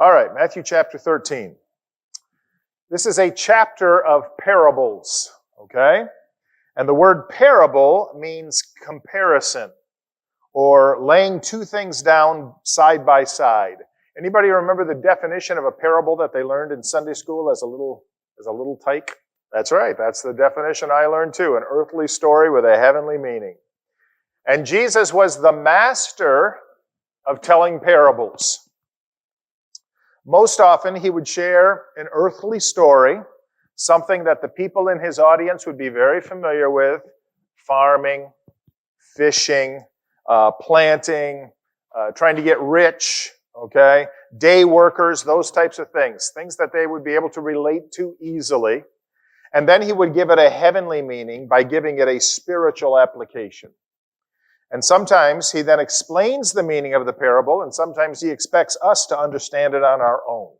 All right, Matthew chapter 13. This is a chapter of parables, okay? And the word parable means comparison, or laying two things down side by side. Anybody remember the definition of a parable that they learned in Sunday school as a little tyke? That's right, that's the definition I learned too, an earthly story with a heavenly meaning. And Jesus was the master of telling parables. Most often he would share an earthly story, something that the people in his audience would be very familiar with: farming, fishing, planting, trying to get rich, okay, day workers, those types of things that they would be able to relate to easily. And then he would give it a heavenly meaning by giving it a spiritual application. And sometimes he then explains the meaning of the parable, and sometimes he expects us to understand it on our own.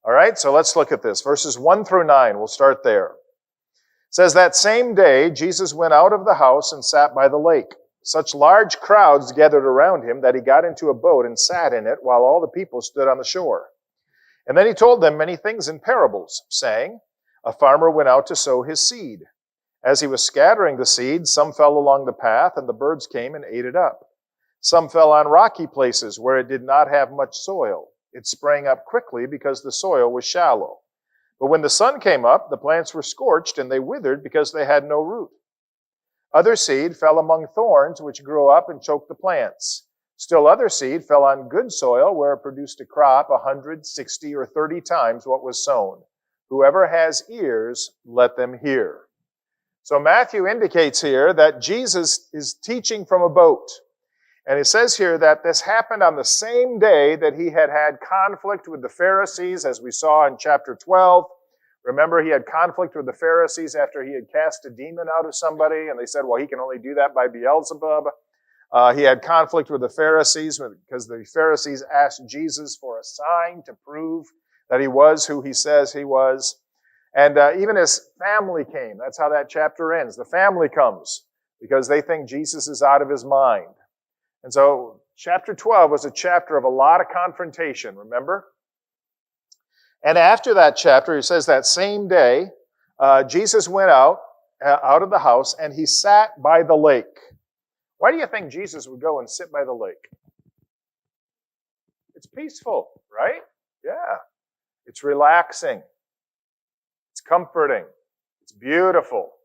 All right, so let's look at this. Verses 1 through 9, we'll start there. It says, "That same day Jesus went out of the house and sat by the lake. Such large crowds gathered around him that he got into a boat and sat in it while all the people stood on the shore. And then he told them many things in parables, saying, 'A farmer went out to sow his seed. As he was scattering the seed, some fell along the path, and the birds came and ate it up. Some fell on rocky places where it did not have much soil. It sprang up quickly because the soil was shallow. But when the sun came up, the plants were scorched, and they withered because they had no root. Other seed fell among thorns, which grew up and choked the plants. Still other seed fell on good soil, where it produced a crop 100, 60, or 30 times what was sown. Whoever has ears, let them hear.'" So Matthew indicates here that Jesus is teaching from a boat. And it says here that this happened on the same day that he had had conflict with the Pharisees, as we saw in chapter 12. Remember, he had conflict with the Pharisees after he had cast a demon out of somebody, and they said, well, he can only do that by Beelzebub. He had conflict with the Pharisees because the Pharisees asked Jesus for a sign to prove that he was who he says he was. And even his family came. That's how that chapter ends. The family comes because they think Jesus is out of his mind. And so chapter 12 was a chapter of a lot of confrontation, remember? And after that chapter, it says that same day, Jesus went out of the house and he sat by the lake. Why do you think Jesus would go and sit by the lake? It's peaceful, right? Yeah. It's relaxing. It's comforting. It's beautiful.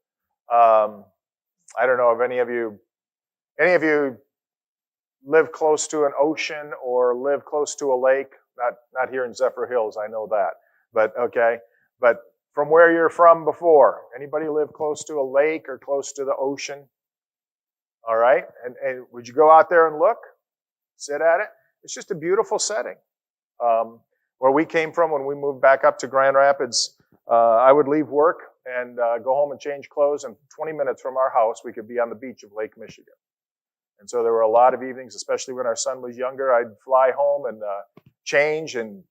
I don't know if any of you live close to an ocean or live close to a lake. Not here in Zephyr Hills, I know that. But okay. But from where you're from before, anybody live close to a lake or close to the ocean? All right. And would you go out there and look? Sit at it? It's just a beautiful setting. Where we came from when we moved back up to Grand Rapids, I would leave work and go home and change clothes, and 20 minutes from our house, we could be on the beach of Lake Michigan. And so there were a lot of evenings, especially when our son was younger, I'd fly home and change, and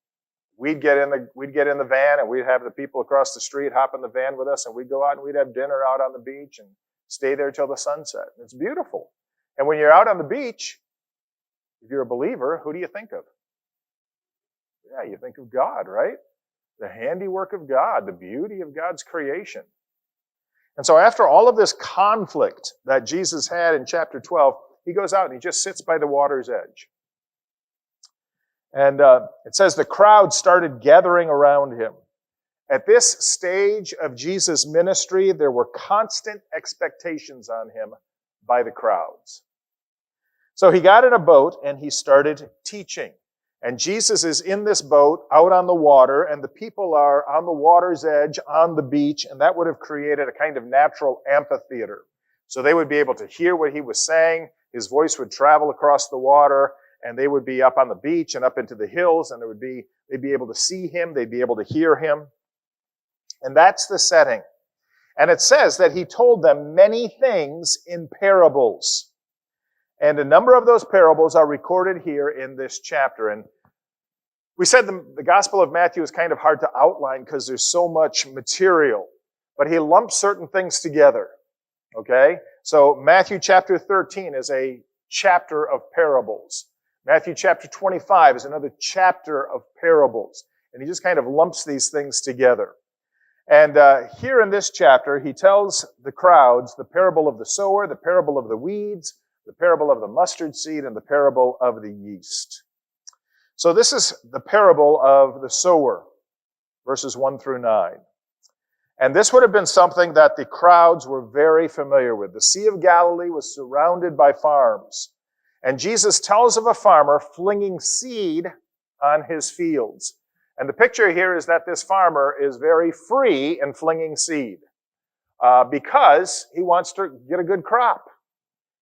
we'd get in the van, and we'd have the people across the street hop in the van with us, and we'd go out and we'd have dinner out on the beach and stay there till the sunset. It's beautiful. And when you're out on the beach, if you're a believer, who do you think of? Yeah, you think of God, right? The handiwork of God, the beauty of God's creation. And so after all of this conflict that Jesus had in chapter 12, he goes out and he just sits by the water's edge. And it says the crowd started gathering around him. At this stage of Jesus' ministry, there were constant expectations on him by the crowds. So he got in a boat and he started teaching. And Jesus is in this boat out on the water, and the people are on the water's edge on the beach, and that would have created a kind of natural amphitheater. So they would be able to hear what he was saying. His voice would travel across the water, and they would be up on the beach and up into the hills, and they'd be able to see him, they'd be able to hear him. And that's the setting. And it says that he told them many things in parables. And a number of those parables are recorded here in this chapter. And we said the Gospel of Matthew is kind of hard to outline because there's so much material. But he lumps certain things together. Okay? So Matthew chapter 13 is a chapter of parables. Matthew chapter 25 is another chapter of parables. And he just kind of lumps these things together. And here in this chapter, he tells the crowds the parable of the sower, the parable of the weeds, the parable of the mustard seed, and the parable of the yeast. So this is the parable of the sower, verses 1 through 9. And this would have been something that the crowds were very familiar with. The Sea of Galilee was surrounded by farms. And Jesus tells of a farmer flinging seed on his fields. And the picture here is that this farmer is very free in flinging seed because he wants to get a good crop.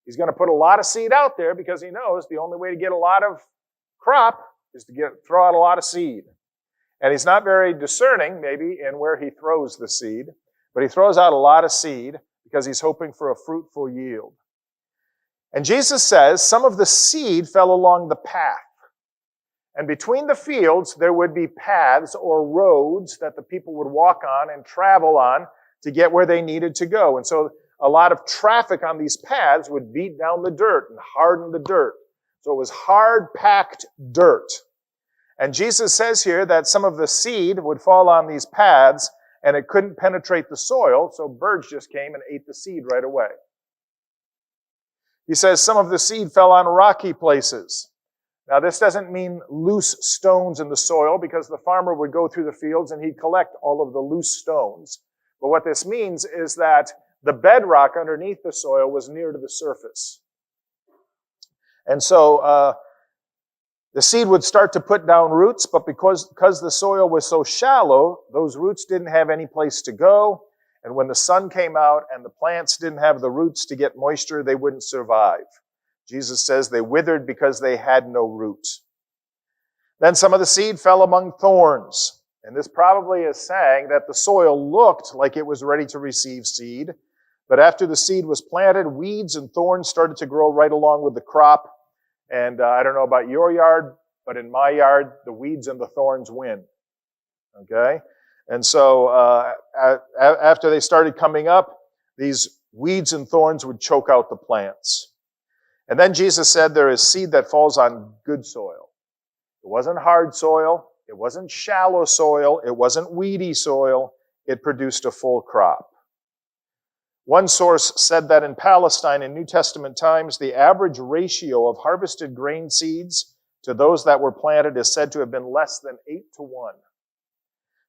He's going to put a lot of seed out there because he knows the only way to get a lot of crop is to throw out a lot of seed. And he's not very discerning, maybe, in where he throws the seed, but he throws out a lot of seed because he's hoping for a fruitful yield. And Jesus says some of the seed fell along the path. And between the fields, there would be paths or roads that the people would walk on and travel on to get where they needed to go. And so a lot of traffic on these paths would beat down the dirt and harden the dirt. So it was hard-packed dirt. And Jesus says here that some of the seed would fall on these paths and it couldn't penetrate the soil, so birds just came and ate the seed right away. He says some of the seed fell on rocky places. Now, this doesn't mean loose stones in the soil because the farmer would go through the fields and he'd collect all of the loose stones. But what this means is that the bedrock underneath the soil was near to the surface. And so the seed would start to put down roots, but because the soil was so shallow, those roots didn't have any place to go. And when the sun came out and the plants didn't have the roots to get moisture, they wouldn't survive. Jesus says they withered because they had no root. Then some of the seed fell among thorns. And this probably is saying that the soil looked like it was ready to receive seed. But after the seed was planted, weeds and thorns started to grow right along with the crop. And I don't know about your yard, but in my yard, the weeds and the thorns win. Okay? And so after they started coming up, these weeds and thorns would choke out the plants. And then Jesus said there is seed that falls on good soil. It wasn't hard soil. It wasn't shallow soil. It wasn't weedy soil. It produced a full crop. One source said that in Palestine in New Testament times, the average ratio of harvested grain seeds to those that were planted is said to have been less than 8-1.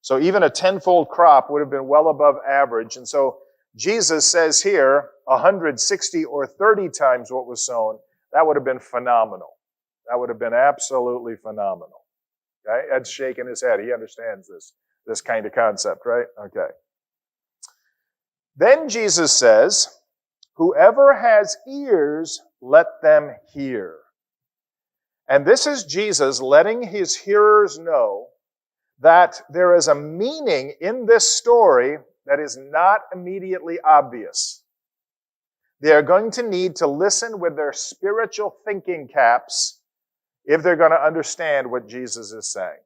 So even a tenfold crop would have been well above average. And so Jesus says here, 160 or 30 times what was sown. That would have been phenomenal. That would have been absolutely phenomenal. Okay? Ed's shaking his head. He understands this kind of concept, right? Okay. Then Jesus says, whoever has ears, let them hear. And this is Jesus letting his hearers know that there is a meaning in this story that is not immediately obvious. They are going to need to listen with their spiritual thinking caps if they're going to understand what Jesus is saying.